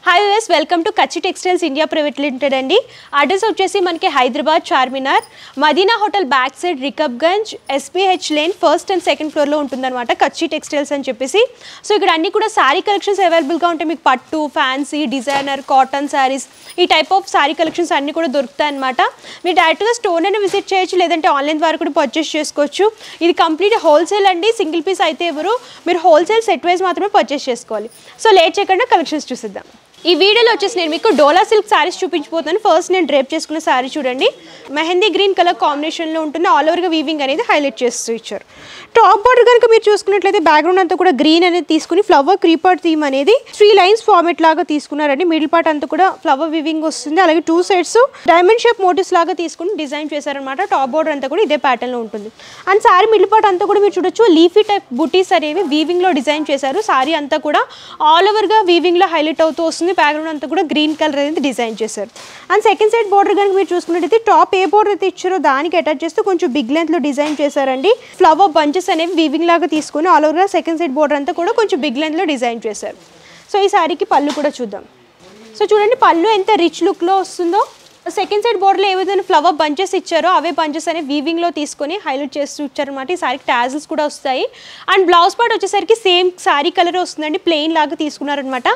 Hi viewers, welcome to Kachchi textiles India private limited అండి. Address వచ్చేసి మనకి Hyderabad Charminar, Madina hotel back side, Rikabganj, SPH lane first and second ఫ్లోర్లో ఉంటుందన్నమాట కచ్చి టెక్స్టైల్స్ అని చెప్పేసి. సో ఇక్కడ అన్ని కూడా శారీ కలెక్షన్స్ అవైలబుల్గా ఉంటాయి. మీకు పట్టు, ఫ్యాన్సీ, డిజైనర్, కాటన్ శారీస్, ఈ టైప్ ఆఫ్ శారీ కలెక్షన్స్ అన్ని కూడా దొరుకుతాయి అనమాట. మీరు డైరెక్ట్గా స్టోర్ అయినా విజిట్ చేయొచ్చు, లేదంటే ఆన్లైన్ ద్వారా కూడా పర్చేస్ చేసుకోవచ్చు. ఇది కంప్లీట్ హోల్సేల్ అండి, సింగిల్ పీస్ అయితే ఎవరు, మీరు హోల్సేల్ సెట్ వైజ్ మాత్రమే పర్చేస్ చేసుకోవాలి. సో లేట్ చేయకుండా కలెక్షన్స్ చూసిద్దాం. ఈ వీడియోలో వచ్చేసి నేను మీకు డోలా సిల్క్ శారీస్ చూపించిపోతాను. ఫస్ట్ నేను డ్రేప్ చేసుకున్న శారీ చూడండి, మెహందీ గ్రీన్ కలర్ కాంబినేషన్లో ఉంటుంది. ఆల్ ఓవర్గా వీవింగ్ అనేది హైలైట్ చేస్తూ ఇచ్చారు. టాప్ బార్డర్ కనుక మీరు చూసుకున్నట్లయితే బ్యాక్గ్రౌండ్ అంతా కూడా గ్రీన్ అనేది తీసుకుని ఫ్లవర్ క్రీపర్ థీమ్ అనేది 3 లైన్స్ ఫార్మేట్ లాగా తీసుకున్నారండి. మిడిల్ పార్ట్ అంతా కూడా ఫ్లవర్ వీవింగ్ వస్తుంది. అలాగే 2 సైడ్స్ డైమండ్ షేప్ మోటివ్స్ లాగా తీసుకుని డిజైన్ చేశారనమాట. టాప్ బార్డర్ అంతా కూడా ఇదే ప్యాటర్న్లో ఉంటుంది. అండ్ శారీ మిడిల్ పార్ట్ అంతా కూడా మీరు చూడొచ్చు, లీఫీ టైప్ బుటీస్ అనేవి వీవింగ్లో డిజైన్ చేశారు. శారీ అంతా కూడా ఆల్ ఓవర్గా వీవింగ్లో హైలైట్ అవుతూ వస్తుంది. బ్యాక్గ్రౌండ్ అంతా కూడా గ్రీన్ కలర్ అనేది డిజైన్ చేశారు. అండ్ సెకండ్ సైడ్ బార్డర్ కనుక మీరు చూసుకున్నట్టయితే టాప్ ఏ బార్డర్ అయితే ఇచ్చారో దానికి అటాచ్ చేస్తూ కొంచెం బిగ్ లెంత్లో డిజైన్ చేశారండి. ఫ్లవర్ బంచెస్ అనేవి వీవింగ్ లాగా తీసుకుని ఆల్ ఓవర్గా సెకండ్ సైడ్ బార్డర్ అంతా కూడా కొంచెం బిగ్ లెంత్లో డిజైన్ చేశారు. సో ఈ శారీకి పళ్ళు కూడా చూద్దాం. సో చూడండి, పళ్ళు ఎంత రిచ్ లుక్లో వస్తుందో. సెకండ్ సైడ్ బోర్డర్లో ఏ విధంగా ఫ్లవర్ బంచెస్ ఇచ్చారో అవే బంచెస్ అనేవి వీవింగ్లో తీసుకొని హైలైట్ చేస్తూ ఇచ్చారనమాట. ఈ శారీకి టాజిల్స్ కూడా వస్తాయి. అండ్ బ్లౌజ్ పార్ట్ వచ్చేసరికి సేమ్ శారీ కలర్ వస్తుందండి, ప్లెయిన్ లాగా తీసుకున్నారనమాట.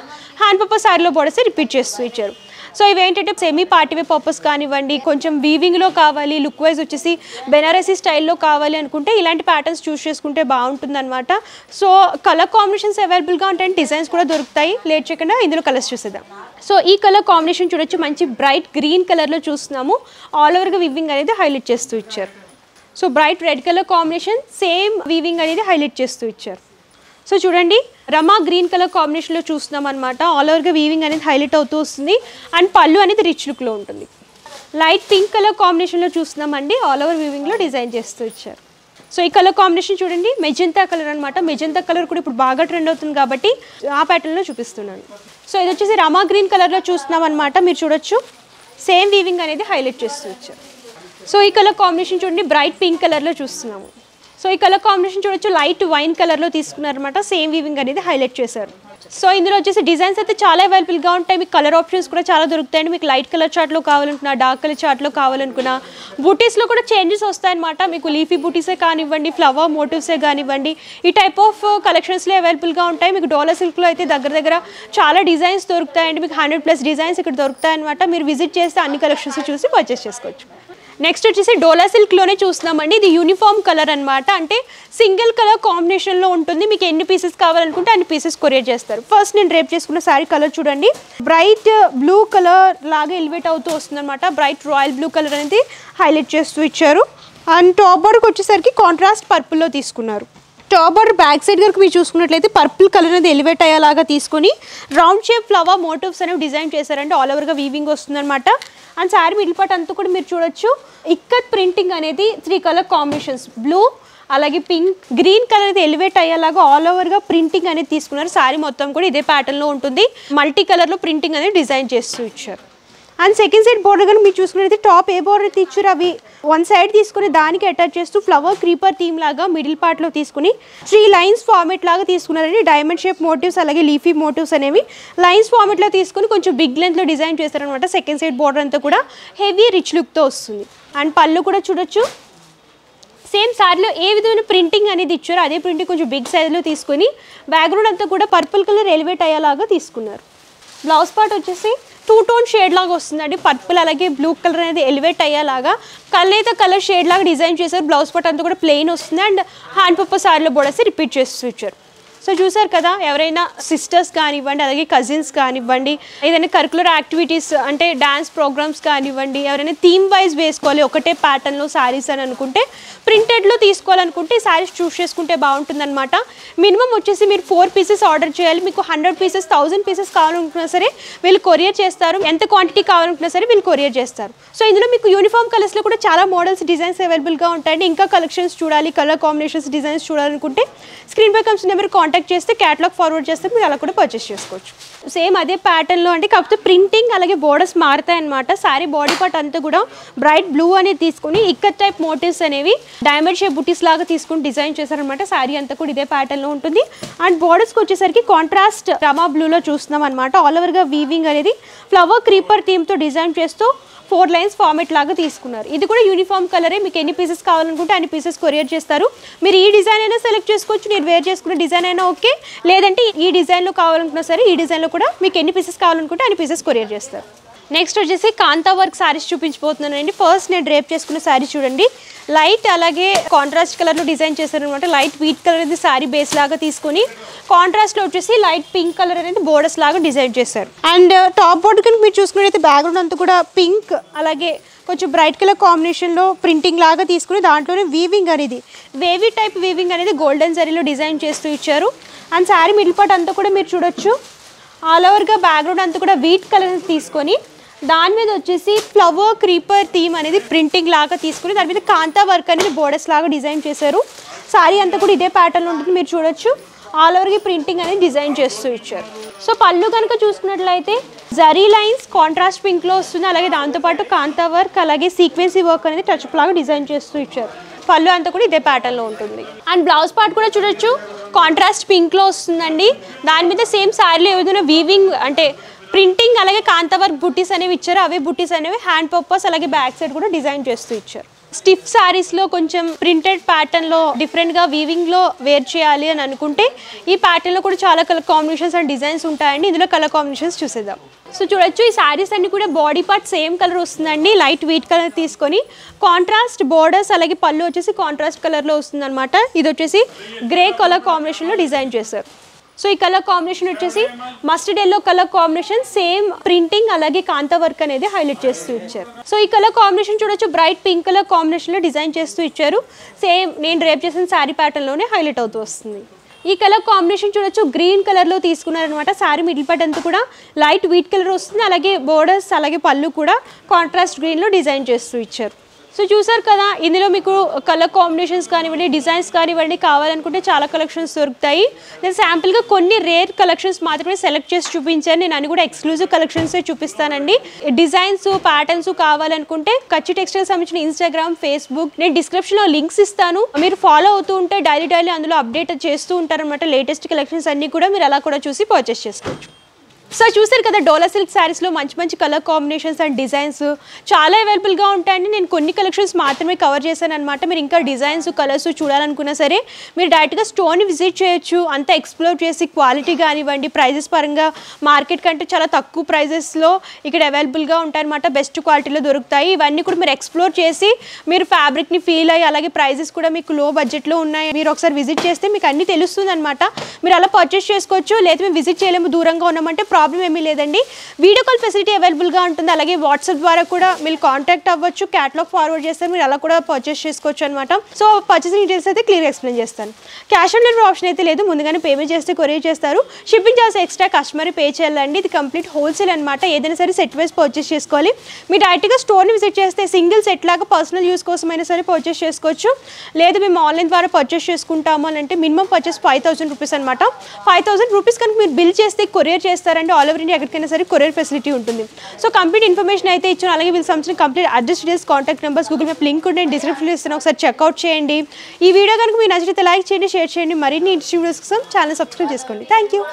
హ్యాండ్ పర్పస్ శారీలో బోర్డర్స్ రిపీట్ చేస్తూ ఇచ్చారు. సో ఇవేంటంటే సెమీ పార్టీవే పర్పస్ కానివ్వండి, కొంచెం వీవింగ్లో కావాలి, లుక్ వైజ్ వచ్చేసి బెనారసీ స్టైల్లో కావాలి అనుకుంటే ఇలాంటి ప్యాటర్న్స్ చూస్ చేసుకుంటే బాగుంటుందన్నమాట. సో కలర్ కాంబినేషన్స్ అవైలబుల్గా ఉంటాయి, డిజైన్స్ కూడా దొరుకుతాయి. లేట్ చేయకుండా ఇందులో కలర్స్ చూసేద్దాం. సో ఈ కలర్ కాంబినేషన్ చూడొచ్చు, మంచి బ్రైట్ గ్రీన్ కలర్లో చూస్తున్నాము. ఆల్ ఓవర్గా వీవింగ్ అనేది హైలైట్ చేస్తూ ఇచ్చారు. So bright red colour combination, same weaving అనేది హైలైట్ చేస్తూ ఇచ్చారు. సో చూడండి, రమా గ్రీన్ కలర్ కాంబినేషన్లో చూస్తున్నాం అనమాట. ఆల్ ఓవర్గా వీవింగ్ అనేది హైలైట్ అవుతూ వస్తుంది. అండ్ పళ్ళు అనేది రిచ్ లుక్లో ఉంటుంది. లైట్ పింక్ కలర్ కాంబినేషన్లో చూస్తున్నామండి, ఆల్ ఓవర్ వీవింగ్లో డిజైన్ చేస్తూ ఇచ్చారు. సో ఈ కలర్ కాంబినేషన్ చూడండి, మెజంతా కలర్ అనమాట. మెజంతా కలర్ కూడా ఇప్పుడు బాగా ట్రెండ్ అవుతుంది కాబట్టి ఆ ప్యాటర్న్లో చూపిస్తున్నాను. సో ఇది వచ్చేసి రమా గ్రీన్ కలర్లో చూస్తున్నాం అనమాట. మీరు చూడొచ్చు, సేమ్ వీవింగ్ అనేది హైలైట్ చేస్తూ ఇచ్చారు. సో ఈ కలర్ కాంబినేషన్ చూడండి, బ్రైట్ పింక్ కలర్లో చూస్తున్నాము. సో ఈ కలర్ కాంబినేషన్ చూడొచ్చు, లైట్ వైన్ కలర్లో తీసుకున్నారనమాట. సేమ్ వీవింగ్ అనేది హైలైట్ చేశారు. సో ఇందులో వచ్చేసి డిజైన్స్ అయితే చాలా అవైలబుల్గా ఉంటాయి. మీకు కలర్ ఆప్షన్స్ కూడా చాలా దొరుకుతాయండి. మీకు లైట్ కలర్ చార్ట్లో కావాలనుకున్నా, డార్క్ కలర్ చార్ట్లో కావాలనుకున్నా, బూటీస్లో కూడా చేంజెస్ వస్తాయన్నమాట. మీకు లీఫీ బూటీసే కానివ్వండి, ఫ్లవర్ మోటివ్సే కానివ్వండి, ఈ టైప్ ఆఫ్ కలెక్షన్స్లో అవైలబుల్గా ఉంటాయి. మీకు డోలా సిల్క్లో అయితే దగ్గర చాలా డిజైన్స్ దొరుకుతాయండి. మీకు 100+ డిజైన్స్ ఇక్కడ దొరుకుతాయన్నమాట. మీరు విజిట్ చేస్తే అన్ని కలెక్షన్స్ చూసి పర్చేస్ చేసుకోవచ్చు. నెక్స్ట్ వచ్చేసి డోలా సిల్క్లోనే చూస్తున్నామండి. ఇది యూనిఫామ్ కలర్ అనమాట, అంటే సింగిల్ కలర్ కాంబినేషన్లో ఉంటుంది. మీకు ఎన్ని పీసెస్ కావాలనుకుంటే అన్ని పీసెస్ కొరియర్ చేస్తారు. ఫస్ట్ నేను డ్రేప్ చేసుకున్న శారీ కలర్ చూడండి, బ్రైట్ బ్లూ కలర్ లాగా ఎలివేట్ అవుతూ వస్తుంది అనమాట. బ్రైట్ రాయల్ బ్లూ కలర్ అనేది హైలైట్ చేస్తూ ఇచ్చారు. అండ్ టాప్ బార్డర్కి వచ్చేసరికి కాంట్రాస్ట్ పర్పుల్లో తీసుకున్నారు. టాప్ బార్డర్ బ్యాక్ సైడ్ కనుక మీరు చూసుకున్నట్లయితే పర్పుల్ కలర్ అనేది ఎలివేట్ అయ్యేలాగా తీసుకొని రౌండ్ షేప్ ఫ్లవర్ మోటివ్స్ అనేవి డిజైన్ చేశారంటే ఆల్ ఓవర్గా వీవింగ్ వస్తుందన్నమాట. అండ్ శారీ మిడిల్ పార్ట్ అంతా కూడా మీరు చూడొచ్చు, ఇక్కత్ ప్రింటింగ్ అనేది 3 కలర్ కాంబినేషన్స్, బ్లూ అలాగే పింక్, గ్రీన్ కలర్ అయితే ఎలివేట్ అయ్యేలాగా ఆల్ ఓవర్గా ప్రింటింగ్ అనేది తీసుకున్నారు. శారీ మొత్తం కూడా ఇదే ప్యాటర్న్లో ఉంటుంది. మల్టీ కలర్లో ప్రింటింగ్ అనేది డిజైన్ చేస్తూ ఇచ్చారు. అండ్ సెకండ్ సైడ్ బోర్డర్ కానీ మీరు చూసుకున్నట్లయితే టాప్ ఏ బోర్డర్ అయితే ఇచ్చారు అవి 1 సైడ్ తీసుకుని దానికి అటాచ్ చేస్తూ ఫ్లవర్ క్రీపర్ థీమ్ లాగా మిడిల్ పార్ట్లో తీసుకుని 3 లైన్స్ ఫార్మేట్ లాగా తీసుకున్నారండి. డైమండ్ షేప్ మోటివ్స్ అలాగే లీఫీ మోటివ్స్ అనేవి లైన్స్ ఫార్మేట్లో తీసుకుని కొంచెం బిగ్ లెంత్లో డిజైన్ చేస్తారనమాట. సెకండ్ సైడ్ బోర్డర్ అంతా కూడా హెవీ రిచ్ లుక్తో వస్తుంది. అండ్ పళ్ళు కూడా చూడొచ్చు, సేమ్ శారీలో ఏ విధమైన ప్రింటింగ్ అనేది ఇచ్చారో అదే ప్రింటింగ్ కొంచెం బిగ్ సైజ్లో తీసుకొని బ్యాక్గ్రౌండ్ అంతా కూడా పర్పుల్ కలర్ ఎలివేట్ అయ్యేలాగా తీసుకున్నారు. బ్లౌజ్ పార్ట్ వచ్చేసి 2 టోన్ షేడ్ లాగా వస్తుందండి. పర్పుల్ అలాగే బ్లూ కలర్ అనేది ఎలివేట్ అయ్యేలాగా కల్నేత కలర్ షేడ్ లాగా డిజైన్ చేశారు. బ్లౌజ్ పార్ట్ అంతా కూడా ప్లెయిన్ వస్తుంది. అండ్ హ్యాండ్ పర్పస్ శారీలో బోర్డర్స్ రిపీట్ చేస్తూ ఇచ్చారు. సో చూసారు కదా, ఎవరైనా సిస్టర్స్ కానివ్వండి, అలాగే కజిన్స్ కానివ్వండి, ఏదైనా కరికులర్ యాక్టివిటీస్ అంటే డ్యాన్స్ ప్రోగ్రామ్స్ కానివ్వండి, ఎవరైనా థీమ్ వైజ్ వేసుకోవాలి ఒకటే ప్యాటర్న్లో శారీస్ అని అనుకుంటే, ప్రింటెడ్లో తీసుకోవాలనుకుంటే ఈ శారీస్ చూస్ చేసుకుంటే బాగుంటుందన్నమాట. మినిమం వచ్చేసి మీరు 4 పీసెస్ ఆర్డర్ చేయాలి. మీకు 100 పీసెస్ 1000 పీసెస్ కావాలనుకున్నా సరే వీళ్ళు కొరియర్ చేస్తారు. ఎంత క్వాంటిటీ కావాలనుకున్నా సరే వీళ్ళు కొరియర్ చేస్తారు. సో ఇందులో మీకు యూనిఫామ్ కలర్స్లో కూడా చాలా మోడల్స్ డిజైన్స్ అవైలబుల్గా ఉంటాయండి. ఇంకా కలెక్షన్స్ చూడాలి, కలర్ కాంబినేషన్స్ డిజైన్స్ చూడాలనుకుంటే స్క్రీన్ పై కమ్స్ నెంబర్ కాంటాక్ట్ కాంటాక్ట్ చేస్తే క్యాటలాగ్ ఫార్వర్డ్ చేస్తే మీరు అలా కూడా పర్చేస్ చేసుకోవచ్చు. సేమ్ అదే ప్యాటర్న్లో అంటే కాకపోతే ప్రింటింగ్ అలాగే బోర్డర్స్ మారుతాయి అనమాట. శారీ బాడీ పార్ట్ అంతా కూడా బ్రైట్ బ్లూ అనేది తీసుకుని ఇక్కత్ టైప్ మోటివ్స్ అనేవి డైమండ్ షేప్ బుటీస్ లాగా తీసుకుని డిజైన్ చేశారనమాట. శారీ అంతా కూడా ఇదే ప్యాటర్న్లో ఉంటుంది. అండ్ బోర్డర్స్కి వచ్చేసరికి కాంట్రాస్ట్ రమా బ్లూలో చూస్తున్నాం అనమాట. ఆల్ ఓవర్గా వీవింగ్ అనేది ఫ్లవర్ క్రీపర్ థీమ్తో డిజైన్ చేస్తూ 4 లైన్స్ ఫార్మేట్ లాగా తీసుకున్నారు. ఇది కూడా యూనిఫామ్ కలరే. మీకు ఎన్ని పీసెస్ కావాలనుకుంటే అన్ని పీసెస్ కొరియర్ చేస్తారు. మీరు ఈ డిజైన్ అయినా సెలెక్ట్ చేసుకోవచ్చు, నేను వేర్ చేసుకున్న డిజైన్ అయినా ఓకే, లేదంటే ఈ డిజైన్లో కావాలనుకున్నా సరే ఈ డిజైన్లో కూడా మీకు ఎన్ని పీసెస్ కావాలనుకుంటే అన్ని పీసెస్ కొరియర్ చేస్తారు. నెక్స్ట్ వచ్చేసి కాంతా వర్క్ శారీస్ చూపించబోతున్నానండి. ఫస్ట్ నేను డ్రేప్ చేసుకున్న శారీ చూడండి, లైట్ అలాగే కాంట్రాస్ట్ కలర్లో డిజైన్ చేశారనమాట. లైట్ వీట్ కలర్ అనేది శారీ బేస్ లాగా తీసుకొని కాంట్రాస్ట్లో వచ్చేసి లైట్ పింక్ కలర్ అనేది బోర్డర్స్ లాగా డిజైన్ చేశారు. అండ్ టాప్ బోర్డర్ కనుక మీరు చూసుకున్నట్లయితే బ్యాక్గ్రౌండ్ అంతా కూడా పింక్ అలాగే కొంచెం బ్రైట్ కలర్ కాంబినేషన్లో ప్రింటింగ్ లాగా తీసుకుని దాంట్లోనే వీవింగ్ అనేది వేవీ టైప్ వీవింగ్ అనేది గోల్డెన్ జరీలో డిజైన్ చేస్తూ ఇచ్చారు. అండ్ శారీ మిడిల్ పార్ట్ అంతా కూడా మీరు చూడొచ్చు ఆల్ ఓవర్గా బ్యాక్గ్రౌండ్ అంతా కూడా వీట్ కలర్ తీసుకొని దాని మీద వచ్చేసి ఫ్లవర్ క్రీపర్ థీమ్ అనేది ప్రింటింగ్ లాగా తీసుకుని దాని మీద కాంతా వర్క్ అనేది బోర్డర్స్ లాగా డిజైన్ చేశారు. శారీ అంతా కూడా ఇదే ప్యాటర్న్లో ఉంటుంది, మీరు చూడొచ్చు ఆల్ ఓవర్కి ప్రింటింగ్ అనేది డిజైన్ చేస్తూ ఇచ్చారు. సో పళ్ళు కనుక చూసుకున్నట్లయితే జరీ లైన్స్ కాంట్రాస్ట్ పింక్లో వస్తుంది, అలాగే దాంతోపాటు కాంతా వర్క్ అలాగే సీక్వెన్సీ వర్క్ అనేది టచ్అప్ లాగా డిజైన్ చేస్తూ ఇచ్చారు. పళ్ళు అంతా కూడా ఇదే ప్యాటర్న్లో ఉంటుంది. అండ్ బ్లౌజ్ పార్ట్ కూడా చూడొచ్చు కాంట్రాస్ట్ పింక్లో వస్తుందండి. దాని మీద సేమ్ శారీలో ఏదైనా వీవింగ్ అంటే ప్రింటింగ్ అలాగే కాంతా వర్క్ బుట్టీస్ అనేవి ఇచ్చారు. అవే బుట్టీస్ అనేవి హ్యాండ్ పర్పస్ అలాగే బ్యాక్ సైడ్ కూడా డిజైన్ చేస్తూ ఇచ్చారు. స్టిఫ్ శారీస్లో కొంచెం ప్రింటెడ్ ప్యాటర్న్లో డిఫరెంట్గా వీవింగ్లో వేర్ చేయాలి అని అనుకుంటే ఈ ప్యాటర్న్లో కూడా చాలా కలర్ కాంబినేషన్స్ అండ్ డిజైన్స్ ఉంటాయండి. ఇందులో కలర్ కాంబినేషన్స్ చూసేద్దాం. సో చూడొచ్చు ఈ శారీస్ అన్ని కూడా బాడీ పార్ట్ సేమ్ కలర్ వస్తుందండి. లైట్ వీట్ కలర్ తీసుకొని కాంట్రాస్ట్ బోర్డర్స్ అలాగే పళ్ళు వచ్చేసి కాంట్రాస్ట్ కలర్లో వస్తుంది అనమాట. ఇది వచ్చేసి గ్రే కలర్ కాంబినేషన్లో డిజైన్ చేశారు. సో ఈ కలర్ కాంబినేషన్ వచ్చేసి mustard yellow colour combination same printing అలాగే కాంతా వర్క్ అనేది హైలైట్ చేస్తూ ఇచ్చారు. సో ఈ కలర్ కాంబినేషన్ చూడొచ్చు బ్రైట్ పింక్ కలర్ కాంబినేషన్లో డిజైన్ చేస్తూ ఇచ్చారు. సేమ్ నేను డ్రేప్ చేసిన శారీ ప్యాటర్న్లోనే హైలైట్ అవుతూ వస్తుంది. ఈ కలర్ కాంబినేషన్ చూడొచ్చు గ్రీన్ కలర్లో తీసుకున్నారనమాట. శారీ మిడిల్ పార్ట్ అంతా కూడా లైట్ వీట్ కలర్ వస్తుంది, అలాగే బోర్డర్స్ అలాగే పళ్ళు కూడా కాంట్రాస్ట్ గ్రీన్లో డిజైన్ చేస్తూ ఇచ్చారు. సో చూసారు కదా, ఇందులో మీకు కలర్ కాంబినేషన్స్ కానివ్వండి డిజైన్స్ కానివ్వండి కావాలనుకుంటే చాలా కలెక్షన్స్ దొరుకుతాయి. నేను శాంపుల్గా కొన్ని రేర్ కలెక్షన్స్ మాత్రమే సెలెక్ట్ చేసి చూపించాను. నేను అన్ని కూడా ఎక్స్క్లూజివ్ కలెక్షన్సే చూపిస్తానండి. డిజైన్స్ ప్యాటర్న్స్ కావాలనుకుంటే కచ్చి టెక్స్టైల్స్ సంబంధించిన ఇన్స్టాగ్రామ్ ఫేస్బుక్ నేను డిస్క్రిప్షన్లో లింక్స్ ఇస్తాను. మీరు ఫాలో అవుతూ ఉంటే డైలీ అందులో అప్డేట్ చేస్తూ ఉంటారనమాట. లేటెస్ట్ కలెక్షన్స్ అన్నీ కూడా మీరు అలా కూడా చూసి పర్చేస్ చేసుకోవచ్చు. సో చూసారు కదా, డోలా సిల్క్ శారీస్లో మంచి మంచి కలర్ కాంబినేషన్స్ అండ్ డిజైన్స్ చాలా అవైలబుల్గా ఉంటాయండి. నేను కొన్ని కలెక్షన్స్ మాత్రమే కవర్ చేశాను అనమాట. మీరు ఇంకా డిజైన్స్ కలర్స్ చూడాలనుకున్నా సరే మీరు డైరెక్ట్గా స్టోర్ని విజిట్ చేయొచ్చు. అంతా ఎక్స్ప్లోర్ చేసి క్వాలిటీ కానివ్వండి ప్రైజెస్ పరంగా మార్కెట్ కంటే చాలా తక్కువ ప్రైజెస్లో ఇక్కడ అవైలబుల్గా ఉంటాయన్నమాట. బెస్ట్ క్వాలిటీలో దొరుకుతాయి. ఇవన్నీ కూడా మీరు ఎక్స్ప్లోర్ చేసి మీరు ఫ్యాబ్రిక్ని ఫీల్ అయ్యి అలాగే ప్రైజెస్ కూడా మీకు లో బడ్జెట్లో ఉన్నాయి మీరు ఒకసారి విజిట్ చేస్తే మీకు అన్నీ తెలుస్తుంది అనమాట. మీరు అలా పర్చేస్ చేసుకోవచ్చు. లేదా మేము విజిట్ చేయలేము దూరంగా ఉన్నామంటే ప్రాబ్లం ఏమీ లేదండి. వీడియో కాల్ ఫెసిలిటీ అవైలబుల్గా ఉంటుంది. అలాగే వాట్సాప్ ద్వారా కూడా మీరు కాంటాక్ట్ అవ్వచ్చు. క్యాటలాగ్ ఫార్వర్డ్ చేస్తే మీరు అలా కూడా పర్చేస్ చేసుకోవచ్చు అనమాట. సో పర్చేసింగ్ డీటెయిల్స్ అయితే క్లియర్గా ఎక్స్ప్లెయిన్ చేస్తాను. క్యాష్ ఆన్ డెలివరీ ఆప్షన్ అయితే లేదు, ముందుగానే పేమెంట్ చేస్తే కొరియర్ చేస్తారు. Shipping charge extra customer pay చేయాలండి. ఇది కంప్లీట్ హోల్సేల్ అనమాట. ఏదైనా సరే సెట్ వైజ్ పర్చేస్ చేసుకోవాలి. మీరు డైరెక్ట్గా స్టోర్ని విజిట్ చేస్తే సింగిల్ సెట్ లాగా పర్సనల్ యూస్ కోసమైనా సరే పర్చేస్ చేసుకోవచ్చు. లేదు మేము ఆన్లైన్ ద్వారా పర్చేస్ చేసుకుంటాము అని అంటే మినిమం పర్చేస్ 5000 రూపీస్ అనమాట. 5000 రూపీస్ కనుక మీరు బిల్ చేస్తే కొరియర్ చేస్తారంటే ఆల్ ఓవర్ ఇండియా ఎక్కడికైనా సరే కొరియర్ ఫెసిలిటీ ఉంటుంది. సో కంప్లీట్ ఇన్ఫర్మేషన్ అయితే ఇచ్చాను. అలాగే వీళ్ళకి సంబంధించిన complete address details contact numbers Google map link ఉంటే డిస్క్రిప్షన్లో ఇస్తాను. ఒకసారి చెక్అవుట్ చేయండి. ఈ వీడియో కనుక మీకు నచ్చితే లైక్ చేయండి, షేర్ చేయండి. మరిన్ని ఇంట్రెస్టింగ్ వీడియోస్ కోసం ఛానల్ సబ్స్క్రైబ్ చేసుకోండి. Thank you.